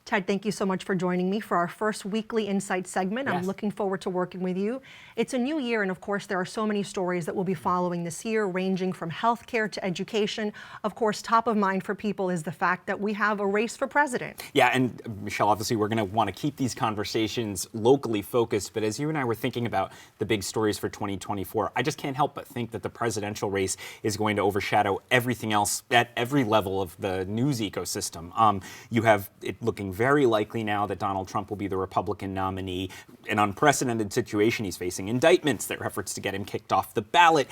Ted, thank you so much for joining me for our first weekly Insight segment. Yes. I'm looking forward to working with you. It's a new year, and of course, there are so many stories that we'll be following this year, ranging from healthcare to education. Of course, top of mind for people is the fact that we have a race for president. Yeah, and Michelle, obviously we're going to want to keep these conversations locally focused, but as you and I were thinking about the big stories for 2024, I just can't help but think that the presidential race is going to overshadow everything else at every level of the news ecosystem. You have it looking very likely now that Donald Trump will be the Republican nominee. An unprecedented situation he's facing. Indictments, there are efforts to get him kicked off the ballot.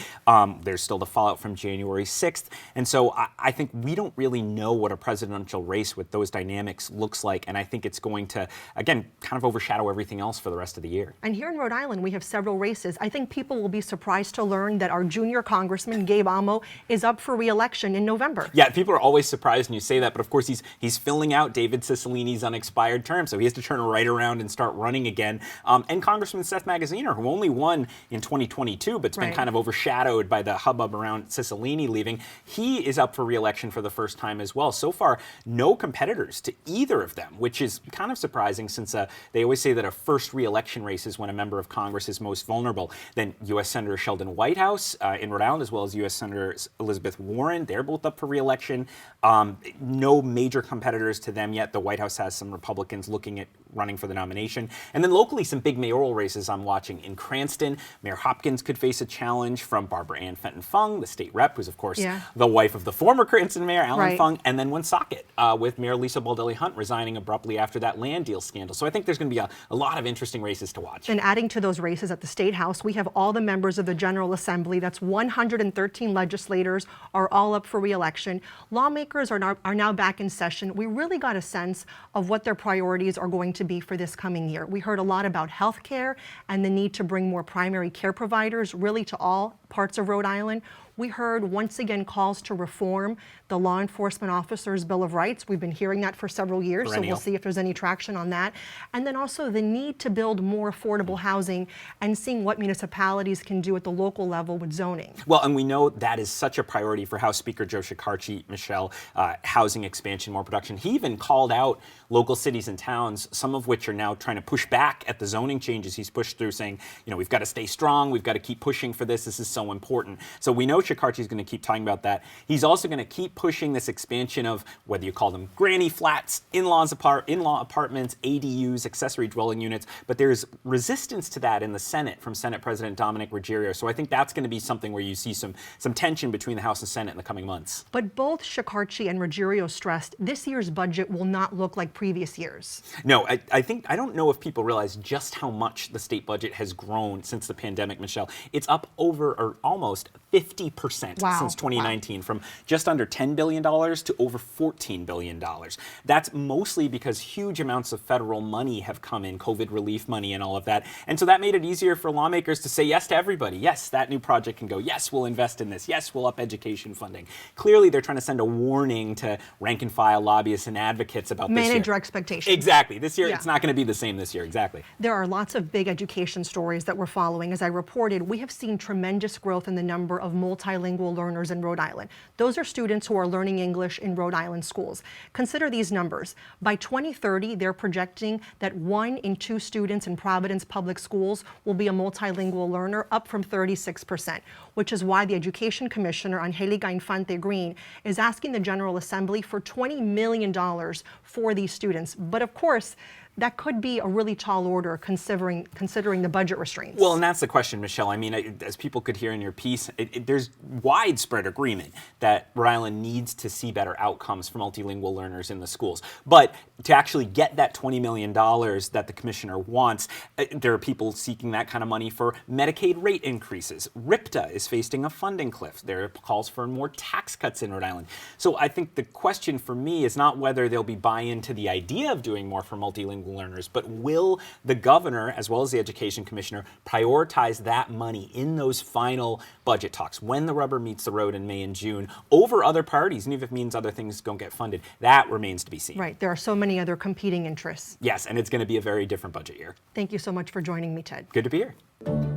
There's still the fallout from January 6th. And so I think we don't really know what a presidential race with those dynamics looks like. And I think it's going to, again, kind of overshadow everything else for the rest of the year. And here in Rhode Island, we have several races. I think people will be surprised to learn that our junior congressman, Gabe Amo, is up for re-election in November. Yeah, people are always surprised when you say that. But of course, he's filling out David Cicilline's unexpired term, so he has to turn right around and start running again. And Congressman Seth Magaziner, who only won in 2022, but's been kind of overshadowed by the hubbub around Cicilline leaving, he is up for re-election for the first time as well. So far, no competitors to either of them, which is kind of surprising since they always say that a first re-election race is when a member of Congress is most vulnerable. Then U.S. Senator Sheldon Whitehouse in Rhode Island, as well as U.S. Senator Elizabeth Warren, they're both up for re-election. No major competitors to them yet. The White House has some Republicans looking at running for the nomination. And then locally, some big mayoral races I'm watching. In Cranston, Mayor Hopkins could face a challenge from Barbara Ann Fenton Fung, the state rep, who's of course the wife of the former Cranston mayor, Alan Fung, and then Woonsocket with Mayor Lisa Baldelli Hunt resigning abruptly after that land deal scandal. So I think there's going to be a lot of interesting races to watch. And adding to those races at the State House, we have all the members of the General Assembly. That's 113 legislators are all up for re-election. Lawmakers are now back in session. We really got a sense of what their priorities are going to be for this coming year. We heard a lot about health care and the need to bring more primary care providers really to all parts of Rhode Island. We heard once again calls to reform the Law Enforcement Officers' Bill of Rights. We've been hearing that for several years, so we'll see if there's any traction on that. And then also the need to build more affordable housing and seeing what municipalities can do at the local level with zoning. Well, and we know that is such a priority for House Speaker Joe Shekarchi, Michelle, housing expansion, more production. He even called out local cities and towns, some of which are now trying to push back at the zoning changes he's pushed through, saying, you know, we've got to stay strong, we've got to keep pushing for this is so important. So we know Shekarchi is going to keep talking about that. He's also going to keep pushing this expansion of whether you call them granny flats, in-law apartments, ADUs, accessory dwelling units, but there's resistance to that in the Senate from Senate President Dominic Ruggiero. So I think that's going to be something where you see some tension between the House and Senate in the coming months. But both Shekarchi and Ruggiero stressed this year's budget will not look like previous years. No, I don't know if people realize just how much the state budget has grown since the pandemic, Michelle. It's up over or almost 50% since 2019, from just under $10 billion to over $14 billion. That's mostly because huge amounts of federal money have come in, COVID relief money and all of that. And so that made it easier for lawmakers to say yes to everybody. Yes, that new project can go. Yes, we'll invest in this. Yes, we'll up education funding. Clearly, they're trying to send a warning to rank and file lobbyists and advocates about this year. Manage your expectations. Exactly. This year, it's not going to be the same this year. Exactly. There are lots of big education stories that we're following. As I reported, we have seen tremendous growth in the number of multilingual learners in Rhode Island. Those are students who are learning English in Rhode Island schools. Consider these numbers. By 2030, they're projecting that 1 in 2 students in Providence public schools will be a multilingual learner, up from 36%, which is why the Education Commissioner, Angelica Infante Green, is asking the General Assembly for $20 million for these students. But of course, that could be a really tall order considering the budget restraints. Well, and that's the question, Michelle. I mean, as people could hear in your piece, there's widespread agreement that Rhode Island needs to see better outcomes for multilingual learners in the schools. But to actually get that $20 million that the commissioner wants, there are people seeking that kind of money for Medicaid rate increases. RIPTA is facing a funding cliff. There are calls for more tax cuts in Rhode Island. So I think the question for me is not whether there'll be buy-in to the idea of doing more for multilingual learners, but will the governor, as well as the education commissioner, prioritize that money in those final budget talks when the rubber meets the road in May and June over other priorities, and even if it means other things don't get funded? That remains to be seen. Right. There are so many other competing interests. Yes, and it's going to be a very different budget year. Thank you so much for joining me, Ted. Good to be here.